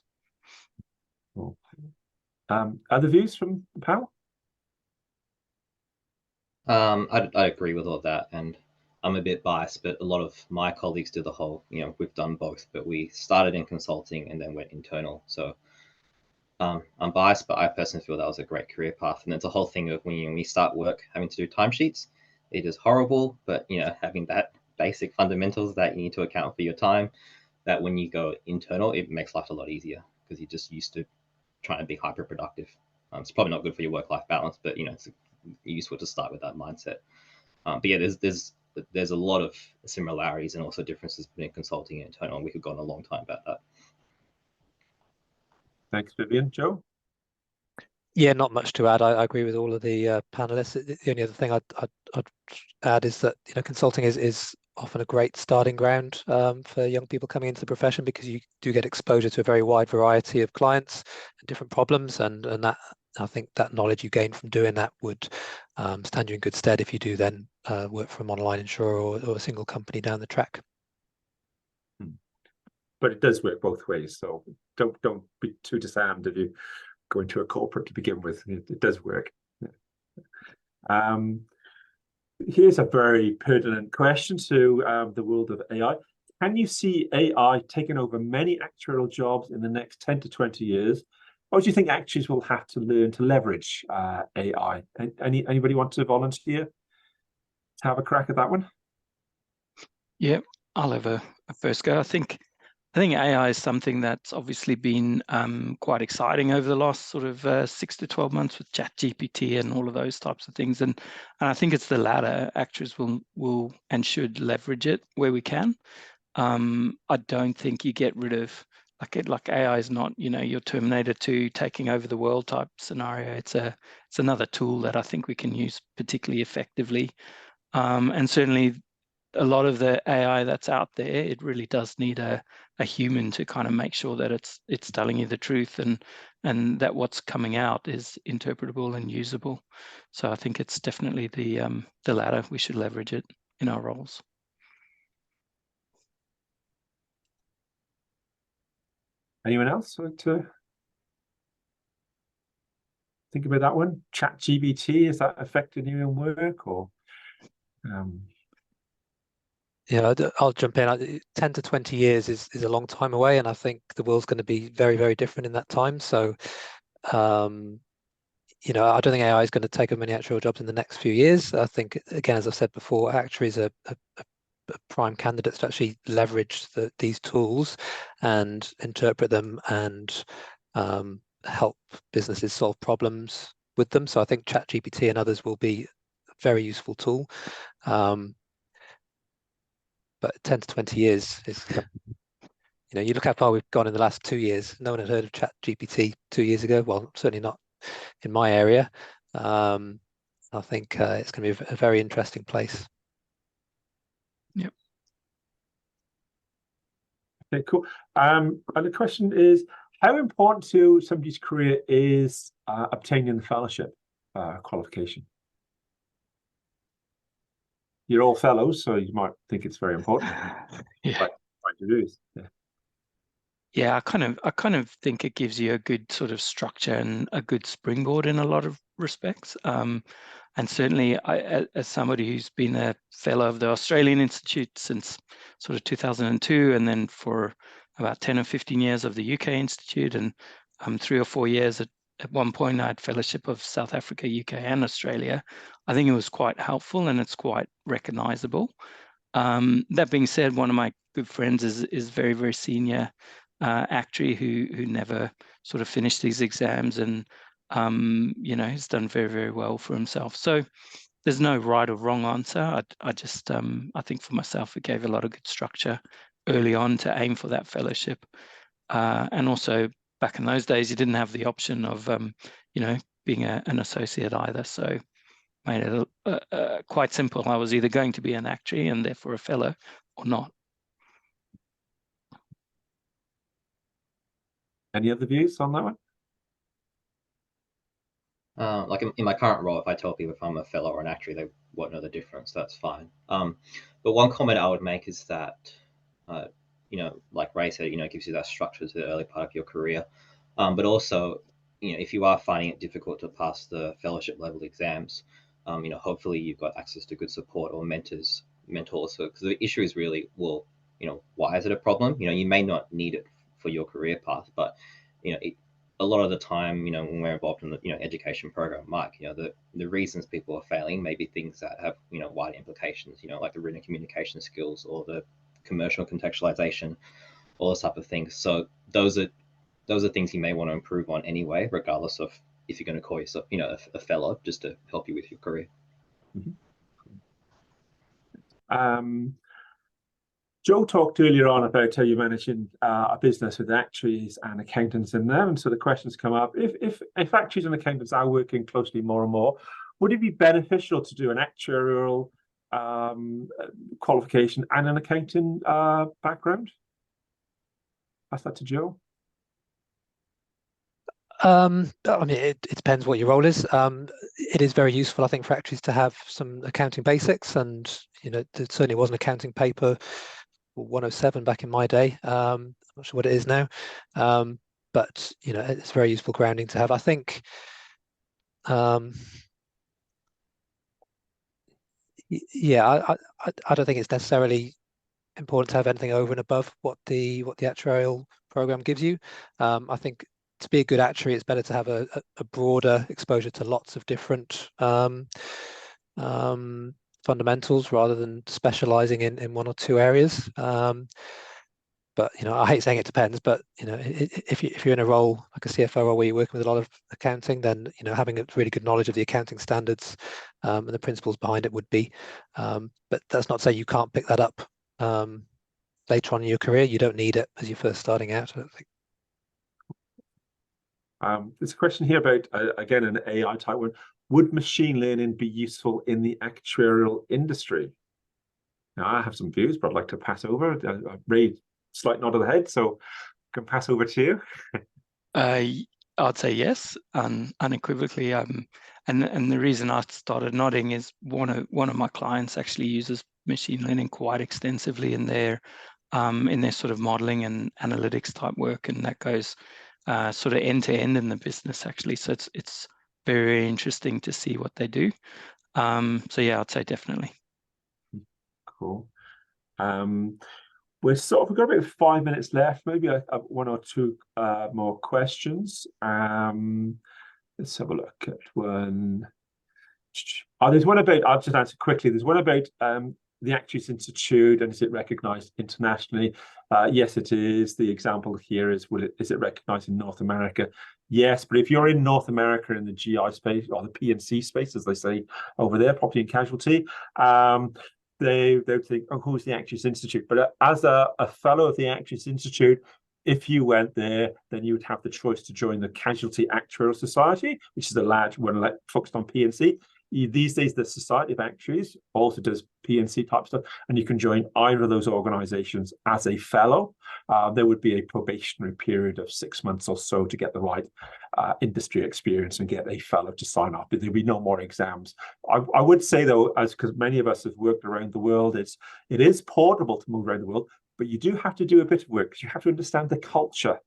Cool. Other views from the panel? I agree with all of that, and I'm a bit biased, but a lot of my colleagues do the whole, you know, we've done both, but we started in consulting and then went internal. So I'm biased, but I personally feel that was a great career path. And it's a whole thing of when you start work having to do timesheets, it is horrible, but you know, having that basic fundamentals that you need to account for your time, that when you go internal, it makes life a lot easier because you're just used to trying to be hyper productive. It's probably not good for your work-life balance, but you know, it's useful to start with that mindset. But yeah, there's a lot of similarities and also differences between consulting and internal, and we could go on a long time about that. Thanks, Vivian. Joe? Yeah, not much to add. I agree with all of the panelists. The only other thing I'd add is that, you know, consulting is often a great starting ground for young people coming into the profession, because you do get exposure to a very wide variety of clients and different problems, and that, I think that knowledge you gain from doing that would stand you in good stead if you do then work for an online insurer or a single company down the track. But it does work both ways, so don't be too disarmed if you go into a corporate to begin with. It does work. Here's a very pertinent question to the world of AI. Can you see AI taking over many actuarial jobs in the next 10 to 20 years? Or do you think actuaries will have to learn to leverage AI? Anybody want to volunteer to have a crack at that one? Yeah, I'll have a first go. I think AI is something that's obviously been quite exciting over the last sort of 6 to 12 months with ChatGPT and all of those types of things. And I think it's the latter. Actuaries will and should leverage it where we can. I don't think you get rid of, like AI is not, you know, your Terminator 2 taking over the world type scenario. It's another tool that I think we can use particularly effectively. And certainly a lot of the AI that's out there, it really does need a human to kind of make sure that it's telling you the truth and that what's coming out is interpretable and usable. So I think it's definitely the latter. We should leverage it in our roles. Anyone else want to think about that one? ChatGPT, is that affecting you in work, or? Yeah, I'll jump in. 10 to 20 years is a long time away, and I think the world's going to be very, very different in that time. So, you know, I don't think AI is going to take over many actuarial jobs in the next few years. I think, again, as I've said before, actuaries are prime candidates to actually leverage these tools and interpret them and help businesses solve problems with them. So I think ChatGPT and others will be a very useful tool. But 10 to 20 years is, you know, you look how far we've gone in the last 2 years. No one had heard of ChatGPT 2 years ago. Well, certainly not in my area. I think it's going to be a very interesting place. Yep. Okay, cool. And the question is, how important to somebody's career is obtaining the fellowship qualification? You're all fellows, so you might think it's very important. Yeah. But it is. Yeah. Yeah, I kind of think it gives you a good sort of structure and a good springboard in a lot of respects. And certainly, as somebody who's been a fellow of the Australian Institute since sort of 2002, and then for about 10 or 15 years of the UK Institute, and 3 or 4 years at one point I had fellowship of South Africa, UK, and Australia. I think it was quite helpful, and it's quite recognisable. That being said, one of my good friends is very, very senior actuary who never sort of finished these exams, and you know, he's done very, very well for himself. So there's no right or wrong answer. I just I think for myself it gave a lot of good structure early on to aim for that fellowship, and also back in those days you didn't have the option of you know, being an associate either, so made it quite simple. I was either going to be an actuary and therefore a fellow or not. Any other views on that one? Like in my current role, if I tell people if I'm a fellow or an actuary, they won't know the difference. That's fine. But one comment I would make is that, you know, like Ray said, you know, it gives you that structure to the early part of your career. But also, you know, if you are finding it difficult to pass the fellowship level exams, you know, hopefully you've got access to good support or mentors. Because the issue is really, well, you know, why is it a problem? You know, you may not need it for your career path, but, you know, a lot of the time, you know, when we're involved in the, you know, education program, Mike, you know, the reasons people are failing may be things that have, you know, wider implications, you know, like the written communication skills or the commercial contextualization, all those type of things. So those are things you may want to improve on anyway, regardless of if you're going to call yourself, you know, a fellow, just to help you with your career. Joe talked earlier on about how you're managing a business with actuaries and accountants in there, and so the questions come up: if actuaries and accountants are working closely more and more, would it be beneficial to do an actuarial qualification and an accounting background? Pass that to Joe. I mean, it depends what your role is. It is very useful, I think, for actuaries to have some accounting basics, and you know, there certainly was an accounting paper 107 back in my day. I'm not sure what it is now, but you know, it's very useful grounding to have, I think. Yeah, I don't think it's necessarily important to have anything over and above what the actuarial program gives you. I think to be a good actuary, it's better to have a broader exposure to lots of different fundamentals rather than specializing in one or two areas. But you know, I hate saying it depends, but you know, if you're in a role like a CFO role where you're working with a lot of accounting, then you know, having a really good knowledge of the accounting standards and the principles behind it would be. But that's not to say you can't pick that up later on in your career. You don't need it as you're first starting out, I don't think. There's a question here about again an AI type one. Would machine learning be useful in the actuarial industry? Now, I have some views, but I'd like to pass over. Ray, slight nod of the head, so I can pass over to you. I'd say yes, unequivocally. And the reason I started nodding is one of my clients actually uses machine learning quite extensively in their sort of modeling and analytics type work, and that goes sort of end to end in the business actually. So it's very, very interesting to see what they do. So yeah, I'd say definitely. Cool. We've got about 5 minutes left, maybe one or two more questions. Let's have a look at one. There's one about, I'll just answer quickly. There's one about the Actuaries Institute, and is it recognised internationally? Yes, it is. The example here is, is it recognised in North America? Yes, but if you're in North America in the GI space, or the P&C space, as they say over there, property and casualty, they would think, oh, who's the Actuaries Institute? But as a fellow of the Actuaries Institute, If you went there, then you would have the choice to join the Casualty Actuarial Society, which is a large one focused on P&C. These days, the Society of Actuaries also does P&C type stuff, and you can join either of those organizations as a fellow. There would be a probationary period of 6 months or so to get the right industry experience and get a fellow to sign up. There'll be no more exams. I would say, though, because many of us have worked around the world, it is portable to move around the world, but you do have to do a bit of work because you have to understand the culture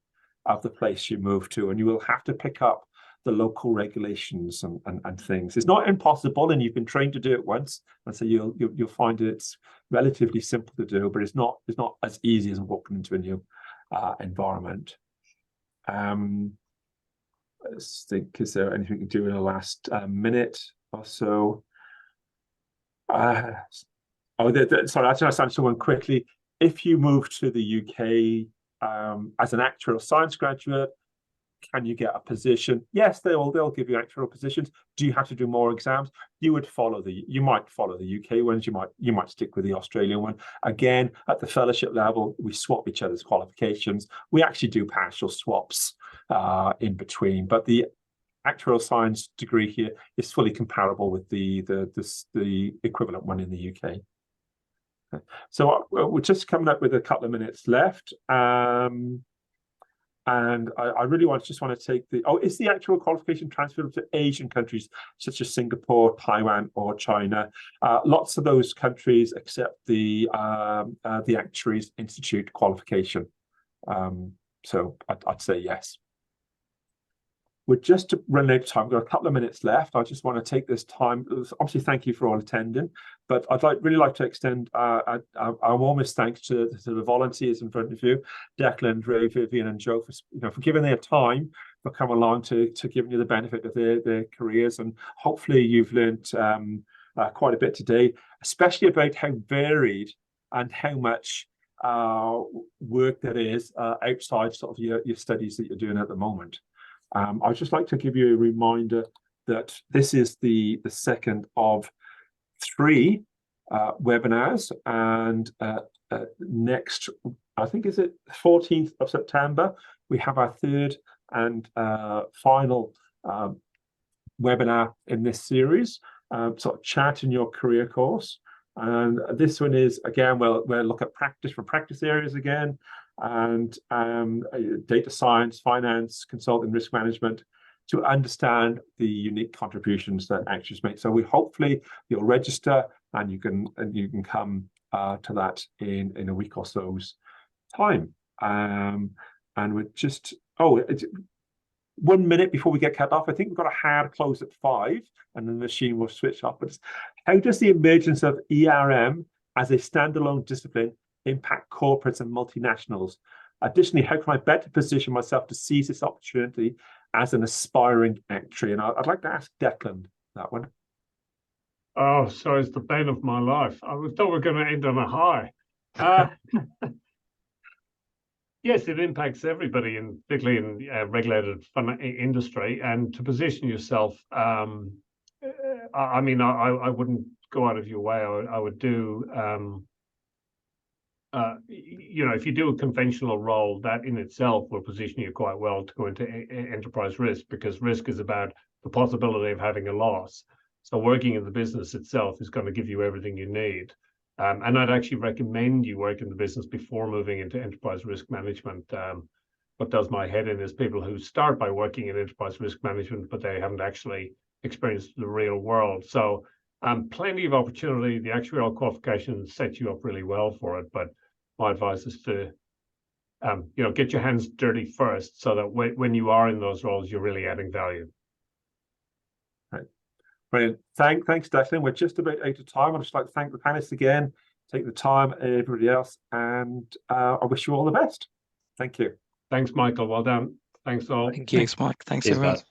of the place you move to, and you will have to pick up the local regulations and things. It's not impossible, and you've been trained to do it once, and so you'll find it's relatively simple to do, but it's not as easy as walking into a new environment. Let's think, is there anything we can do in the last minute or so? Sorry, I just answer someone quickly. If you move to the UK as an actuarial science graduate, can you get a position? Yes, they'll give you actuarial positions. Do you have to do more exams? You might follow the UK ones. You might stick with the Australian one. Again, at the fellowship level, we swap each other's qualifications. We actually do partial swaps in between, but the actuarial science degree here is fully comparable with the equivalent one in the UK. So we're just coming up with a couple of minutes left. And I really want to take is the actual qualification transferable to Asian countries such as Singapore, Taiwan, or China? Lots of those countries accept the Actuaries Institute qualification. So I'd say yes. We're just running out of time. We've got a couple of minutes left. I just want to take this time. Obviously, thank you for all attending, but I'd really like to extend our warmest thanks to the volunteers in front of you, Declan, Ray, Vivian, and Joe, for giving their time, for coming along to giving you the benefit of their careers, and hopefully you've learned quite a bit today, especially about how varied and how much work there is outside sort of your studies that you're doing at the moment. I'd just like to give you a reminder that this is the second of 3 webinars, and next, I think, is it 14th of September, we have our third and final webinar in this series, sort of Chat in Your Career course. And this one is, again, we'll look at practice areas again, and data science, finance, consulting, risk management, to understand the unique contributions that actuaries make. So hopefully you'll register, and you can come to that in a week or so's time. And we're just 1 minute before we get cut off. I think we've got a hard close at 5, and then the machine will switch off. But how does the emergence of ERM as a standalone discipline impact corporates and multinationals? Additionally, how can I better position myself to seize this opportunity as an aspiring actuary? And I'd like to ask Declan that one. Oh, so it's the bane of my life. I thought we were going to end on a high. Yes, it impacts everybody, and particularly in regulated industry. And to position yourself, I wouldn't go out of your way. I would do, if you do a conventional role, that in itself will position you quite well to go into enterprise risk, because risk is about the possibility of having a loss. So working in the business itself is going to give you everything you need. And I'd actually recommend you work in the business before moving into enterprise risk management. What does my head in is people who start by working in enterprise risk management, but they haven't actually experienced the real world. So plenty of opportunity. The actuarial qualification sets you up really well for it. But my advice is to, get your hands dirty first, so that when you are in those roles, you're really adding value. Brilliant. Thanks, Declan. We're just about out of time. I'd just like to thank the panelists again, take the time, everybody else, and I wish you all the best. Thank you. Thanks, Michael. Well done. Thanks all. Thank you. Thanks, Mike. Thanks, Cheers, everyone. guys.